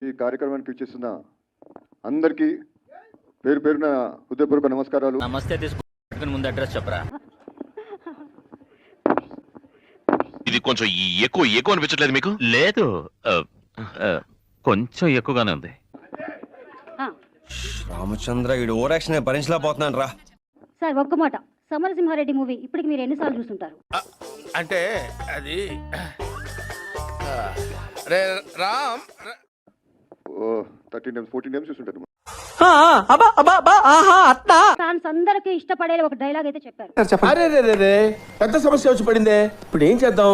ఈ కార్యక్రమానికి ఇచ్చేస్తున్న అందరికీ పేరు పేరున హృదయపూర్వక నమస్కారాలు. నమస్తే తీసుకుని ముందు అడ్రస్ చెప్పరా. ఇది కొంచెం ఎక్కువ అనిపించట్లేదు మీకు? లేదు, కొంచెం ఎక్కువగానే ఉంది. రామచంద్ర వీడు ఓరాక్షన్ భరించలేకపోతున్నాను రా. సార్ ఒక్క మాట, సమరసింహారెడ్డి మూవీ ఇప్పటికి మీరు ఎన్నిసార్లు చూస్తుంటారు? అంటే అది రే రామ్ 13 times 14 times చూస్తుంటారు. ఫ్యాన్స్ అందరికీ ఇష్టపడే ఒక డైలాగ్ అయితే చెప్పారు. పెద్ద సమస్య వచ్చి పడిందే, ఇప్పుడు ఏం చేద్దాం?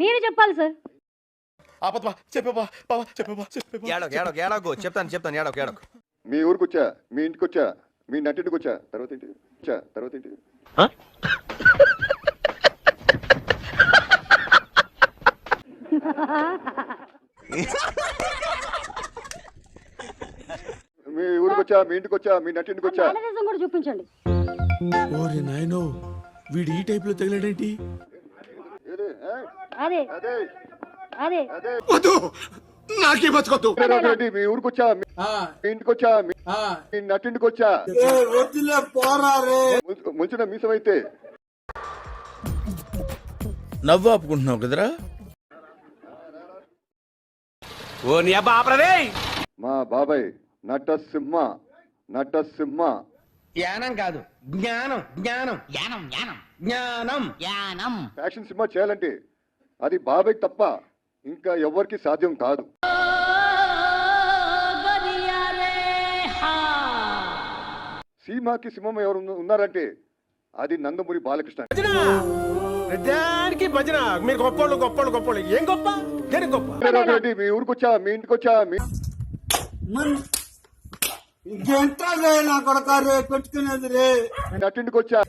మీరు చెప్పాలి సార్. చెప్తాను ఏడోకు. మీ ఊరికి వచ్చా, మీ ఇంటికి వచ్చా, మీ నటింటికి వచ్చా, తర్వాత ఏంటి? మీ ఊరికి వచ్చా, మీ ఇంటికి వచ్చా, మీ నటింటికి వచ్చా. మేనరిజం కూడా చూపించండి. ఓరే నాయనో, వీడు ఈ టైప్ లో తగిలాడేంటి? అదే అదే అదే వద్దు, నాకే బతుకొద్దు. రెడ్డి మీ ఊరికి వచ్చా, మీ ఇంటికి వచ్చా, మీ నటింటికి వచ్చా. ముంచిన మీసమైతే నవ్వు ఆపుకుంటున్నావు కదరా. మా బాబాయ్ నటసింహ. జ్ఞానం కాదు, జ్ఞానం జ్ఞానం జ్ఞానం జ్ఞానం జ్ఞానం జ్ఞానం. యాక్షన్ సినిమా చేయాలంటే అది బాబాయ్ తప్ప ఇంకా ఎవరికి సాధ్యం కాదు. సీమాకి సింహం ఎవరు ఉన్నారంటే అది నందమూరి బాలకృష్ణ. దానికి భజన. మీరు గొప్పోళ్ళు ఏం గొప్ప? దేని గొప్ప? రెడ్డి మీ ఊరికి వచ్చా, మీ ఇంటికి వచ్చా, మీ నటింటికి వచ్చా.